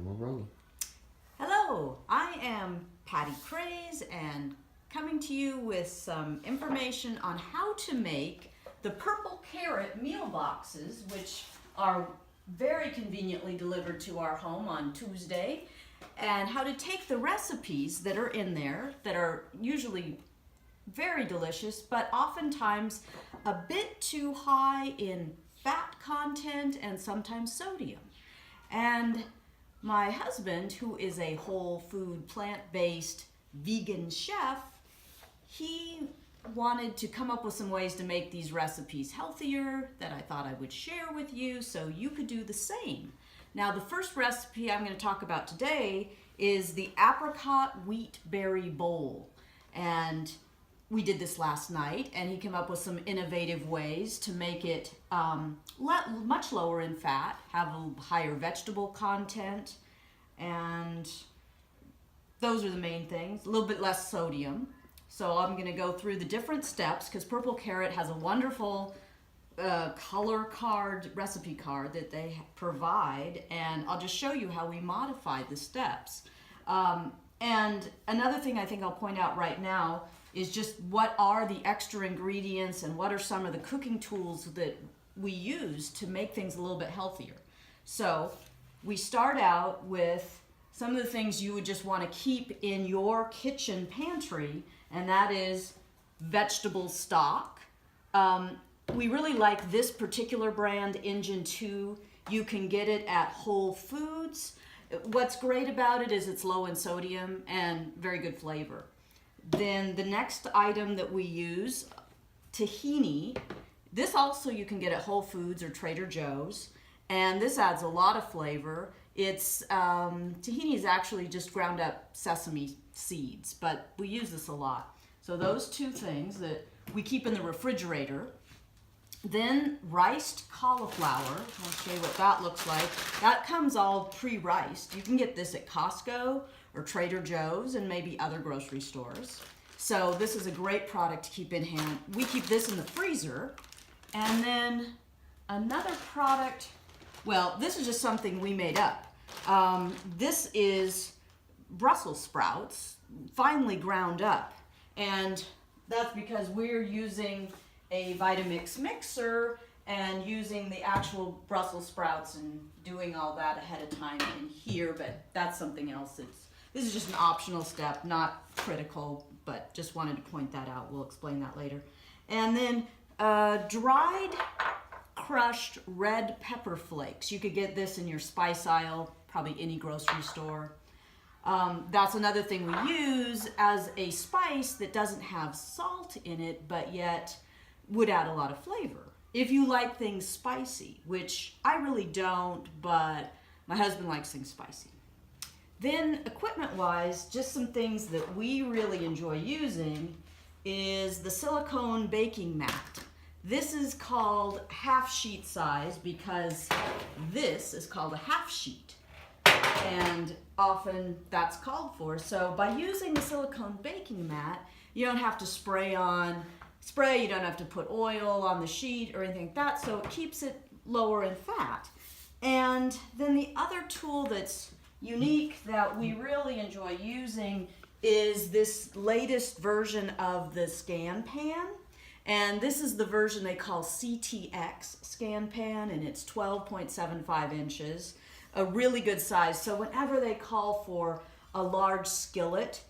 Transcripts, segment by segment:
And we're rolling. Hello, I am Patty Craze and coming to you with some information on how to make the purple carrot meal boxes, which are very conveniently delivered to our home on Tuesday, and how to take the recipes that are in there that are usually very delicious, but oftentimes a bit too high in fat content and sometimes sodium. And my husband, who is a whole food, plant-based vegan chef, he wanted to come up with some ways to make these recipes healthier that I thought I would share with you so you could do the same. Now, the first recipe I'm going to talk about today is the apricot wheat berry bowl. And we did this last night, and he came up with some innovative ways to make it much lower in fat, have a higher vegetable content, and those are the main things. A little bit less sodium. So I'm going to go through the different steps because Purple Carrot has a wonderful color card, recipe card that they provide, and I'll just show you how we modify the steps. And another thing I think I'll point out right now is just what are the extra ingredients and what are some of the cooking tools that we use to make things a little bit healthier. So we start out with some of the things you would just want to keep in your kitchen pantry, and that is vegetable stock. We really like this particular brand, Engine 2. You can get it at Whole Foods. What's great about it is it's low in sodium and very good flavor. Then the next item that we use, tahini. This also you can get at Whole Foods or Trader Joe's, and this adds a lot of flavor. It's tahini is actually just ground up sesame seeds, but we use this a lot. So those two things that we keep in the refrigerator. Then riced cauliflower. I'll show you what that looks like. That comes all pre-riced. You can get this at Costco or Trader Joe's and maybe other grocery stores. So this is a great product to keep in hand. We keep this in the freezer. And then another product, well, this is just something we made up. This is Brussels sprouts, finely ground up. And that's because we're using a Vitamix mixer and using the actual Brussels sprouts and doing all that ahead of time in here, but that's something else. This is just an optional step, not critical, but just wanted to point that out. We'll explain that later. And then dried crushed red pepper flakes. You could get this in your spice aisle, probably any grocery store. That's another thing we use as a spice that doesn't have salt in it, but yet would add a lot of flavor. If you like things spicy, which I really don't, but my husband likes things spicy. Then equipment-wise, just some things that we really enjoy using is the silicone baking mat. This is called half sheet size because this is called a half sheet. And often that's called for. So by using the silicone baking mat, you don't have to spray, you don't have to put oil on the sheet or anything like that, so it keeps it lower in fat. And then the other tool that's unique that we really enjoy using is this latest version of the Scanpan. And this is the version they call CTX Scanpan, and it's 12.75 inches, a really good size. So whenever they call for a large skillet,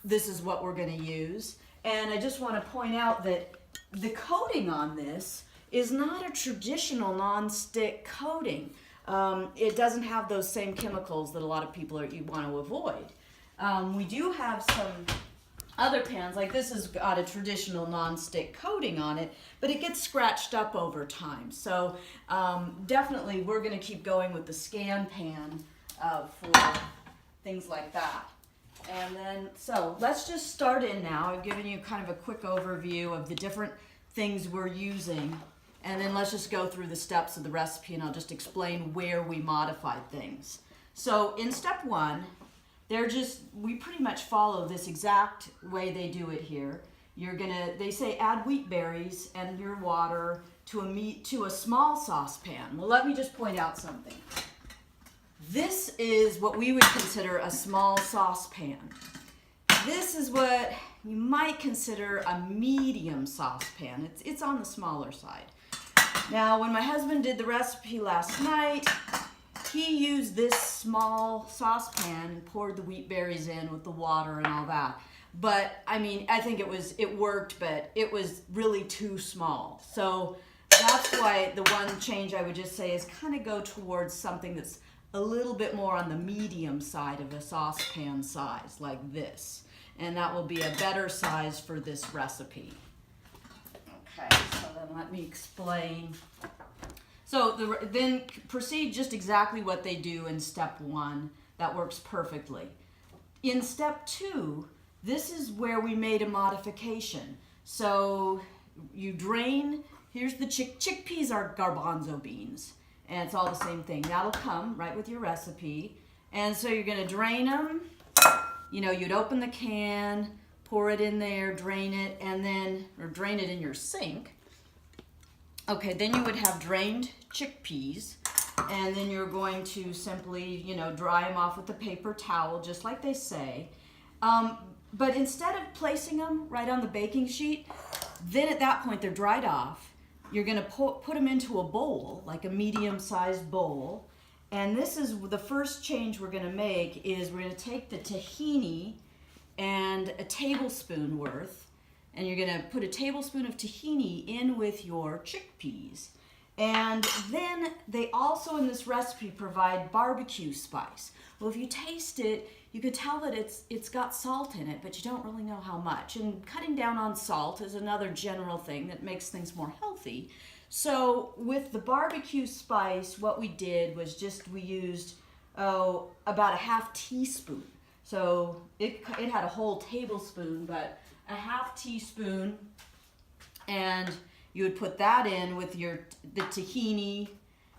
this is what we're going to use. And I just want to point out that the coating on this is not a traditional non-stick coating. It doesn't have those same chemicals that a lot of people you want to avoid. We do have some other pans, like this has got a traditional non-stick coating on it, but it gets scratched up over time. So definitely we're going to keep going with the Scanpan for things like that. And then, so let's just start in now. I've given you kind of a quick overview of the different things we're using. And then let's just go through the steps of the recipe and I'll just explain where we modified things. So in step one, we pretty much follow this exact way they do it here. They say add wheat berries and your water to a small saucepan. Well, let me just point out something. This is what we would consider a small saucepan. This is what you might consider a medium saucepan. It's on the smaller side. Now, when my husband did the recipe last night, he used this small saucepan and poured the wheat berries in with the water and all that. But I mean, I think it worked, but it was really too small. So that's why the one change I would just say is kind of go towards something that's a little bit more on the medium side of a saucepan size, like this. And that will be a better size for this recipe. Okay, so then let me explain. So then proceed just exactly what they do in step 1. That works perfectly. In step 2, this is where we made a modification. So you drain, here's the chickpeas are garbanzo beans, and it's all the same thing. That'll come right with your recipe. And so you're gonna drain them. You know, you'd open the can, pour it in there, drain it, and then, or drain it in your sink. Okay, then you would have drained chickpeas, and then you're going to simply, you know, dry them off with a paper towel, just like they say. But instead of placing them right on the baking sheet, then at that point they're dried off. You're gonna put them into a bowl, like a medium-sized bowl. And this is the first change we're gonna make is we're gonna take the tahini and a tablespoon worth, and you're gonna put a tablespoon of tahini in with your chickpeas. And then they also in this recipe provide barbecue spice. Well, if you taste it, you can tell that it's got salt in it, but you don't really know how much. And cutting down on salt is another general thing that makes things more healthy. So with the barbecue spice, what we did was we used about a half teaspoon. So it had a whole tablespoon, but a half teaspoon, and you would put that in with the tahini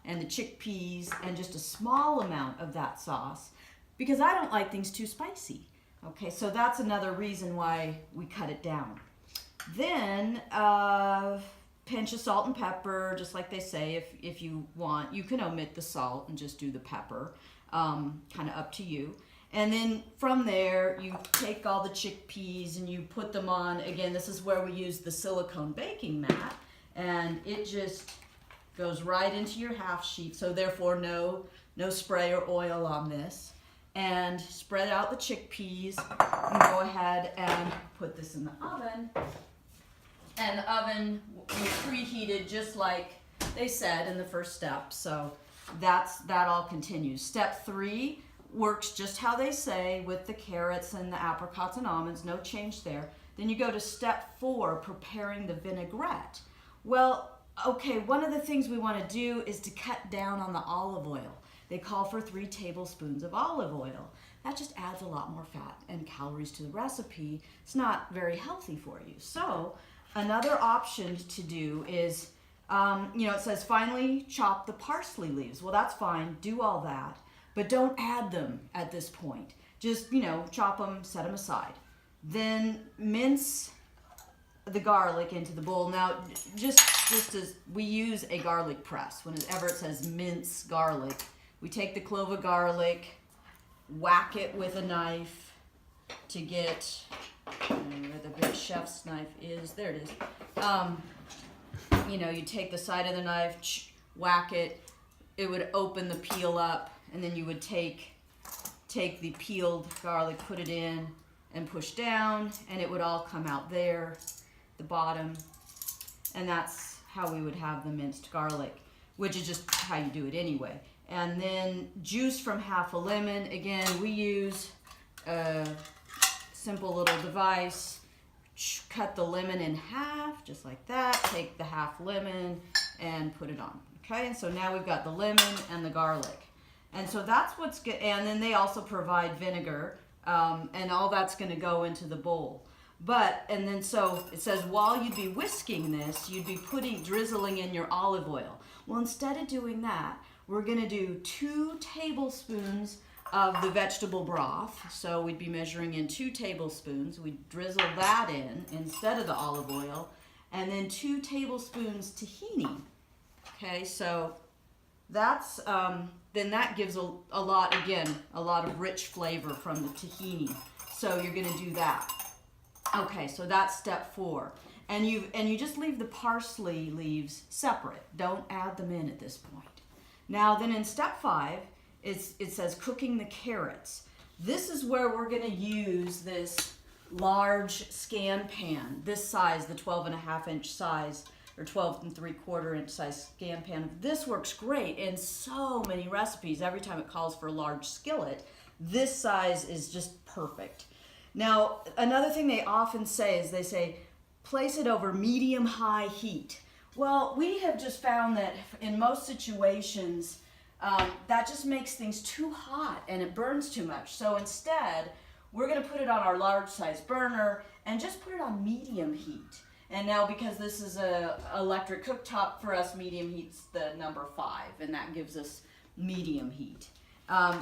and the chickpeas and just a small amount of that sauce, because I don't like things too spicy. Okay, so that's another reason why we cut it down. Then pinch of salt and pepper, just like they say. If you want, you can omit the salt and just do the pepper, kind of up to you. And then from there, you take all the chickpeas and you put them on. Again, this is where we use the silicone baking mat, and it just goes right into your half sheet. So therefore, no spray or oil on this. And spread out the chickpeas and go ahead and put this in the oven. And the oven was preheated just like they said in the first step. So that all continues. Step 3 works just how they say with the carrots and the apricots and almonds, no change there. Then you go to step 4, preparing the vinaigrette. Well, okay, one of the things we want to do is to cut down on the olive oil. They call for 3 tablespoons of olive oil. That just adds a lot more fat and calories to the recipe. It's not very healthy for you. So another option to do is, it says finally chop the parsley leaves. Well, that's fine, do all that, but don't add them at this point. Just, chop them, set them aside. Then mince the garlic into the bowl. Now, just as we use a garlic press, whenever it says mince garlic, we take the clove of garlic, whack it with a knife to get, where the big chef's knife is, there it is. You take the side of the knife, whack it, it would open the peel up, and then you would take the peeled garlic, put it in, and push down, and it would all come out there, the bottom, and that's how we would have the minced garlic, which is just how you do it anyway. And then juice from half a lemon. Again, we use a simple little device. Cut the lemon in half, just like that. Take the half lemon and put it on. Okay, and so now we've got the lemon and the garlic. And so that's what's good. And then they also provide vinegar, and all that's going to go into the bowl. So it says while you'd be whisking this, you'd be drizzling in your olive oil. Well, instead of doing that, we're going to do 2 tablespoons of the vegetable broth. So we'd be measuring in 2 tablespoons. We'd drizzle that in instead of the olive oil. And then 2 tablespoons tahini. Okay, so that's then that gives a lot, again, a lot of rich flavor from the tahini. So you're gonna do that. Okay, so that's step 4. And you just leave the parsley leaves separate. Don't add them in at this point. Now then in step 5, it says cooking the carrots. This is where we're gonna use this large Scanpan, this size, the 12.5-inch size, or 12.75-inch size Scanpan. This works great in so many recipes. Every time it calls for a large skillet, this size is just perfect. Now, another thing they often say is they say, place it over medium-high heat. Well, we have just found that in most situations, that just makes things too hot and it burns too much. So instead, we're gonna put it on our large size burner and just put it on medium heat. And now because this is a electric cooktop, for us medium heat's the number 5, and that gives us medium heat.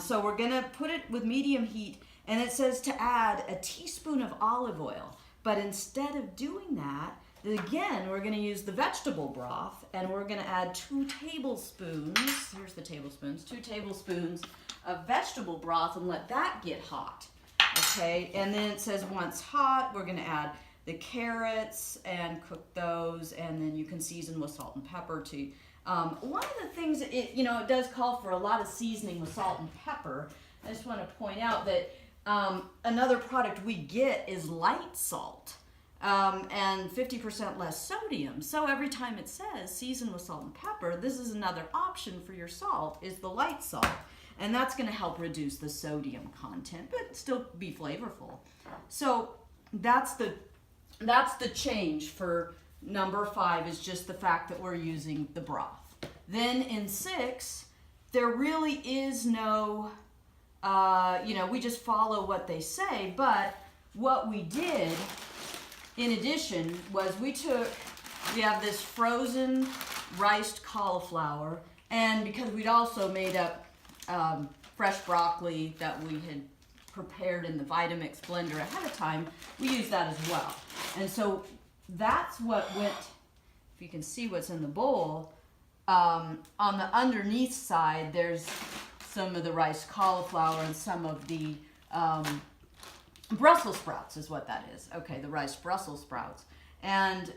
So we're gonna put it with medium heat, and it says to add a teaspoon of olive oil. But instead of doing that, again, we're gonna use the vegetable broth, and we're gonna add 2 tablespoons, here's the tablespoons, 2 tablespoons of vegetable broth, and let that get hot, okay? And then it says once hot, we're gonna add the carrots and cook those, and then you can season with salt and pepper too. One of the things, it does call for a lot of seasoning with salt and pepper. I just want to point out that another product we get is Lite salt, and 50% less sodium. So every time it says season with salt and pepper, this is another option for your salt, is the Lite salt. And that's going to help reduce the sodium content, but still be flavorful. So that's the change for number 5, is just the fact that we're using the broth. Then in 6, there really is no, we just follow what they say, but what we did in addition was we have this frozen riced cauliflower, and because we'd also made up fresh broccoli that we had prepared in the Vitamix blender ahead of time, we use that as well. And so that's what went, if you can see what's in the bowl, on the underneath side, there's some of the riced cauliflower and some of the Brussels sprouts is what that is. Okay, the riced Brussels sprouts. And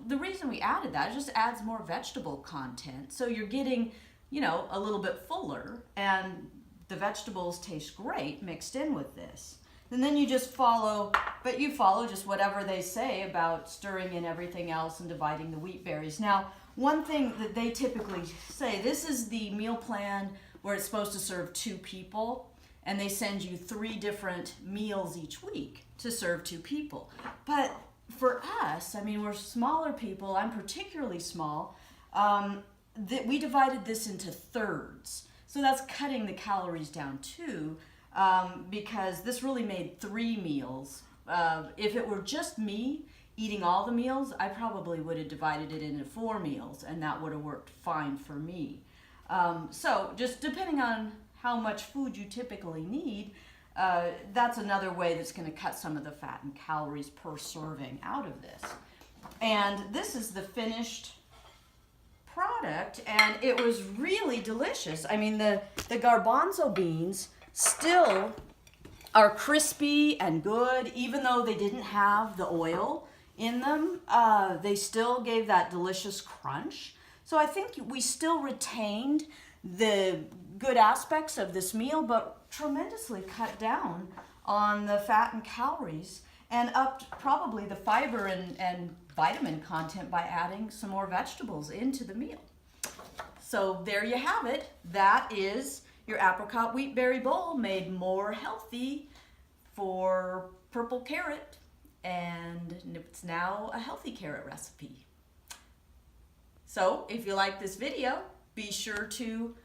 the reason we added that, it just adds more vegetable content. So you're getting, a little bit fuller, and the vegetables taste great mixed in with this. And then you just follow just whatever they say about stirring in everything else and dividing the wheat berries. Now, one thing that they typically say, this is the meal plan where it's supposed to serve 2 people, and they send you 3 different meals each week to serve 2 people. But for us, we're smaller people, I'm particularly small, that we divided this into thirds. So that's cutting the calories down too, because this really made 3 meals. If it were just me eating all the meals, I probably would have divided it into 4 meals, and that would have worked fine for me. So just depending on how much food you typically need, that's another way that's going to cut some of the fat and calories per serving out of this. And this is the finished product, and it was really delicious. The garbanzo beans still are crispy and good, even though they didn't have the oil in them. They still gave that delicious crunch. So I think we still retained the good aspects of this meal, but tremendously cut down on the fat and calories, and upped probably the fiber and vitamin content by adding some more vegetables into the meal. So there you have it. That is your apricot wheatberry bowl made more healthy for purple carrot, and it's now a healthy carrot recipe. So if you like this video, be sure to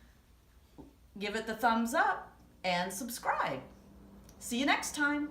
give it the thumbs up and subscribe. See you next time.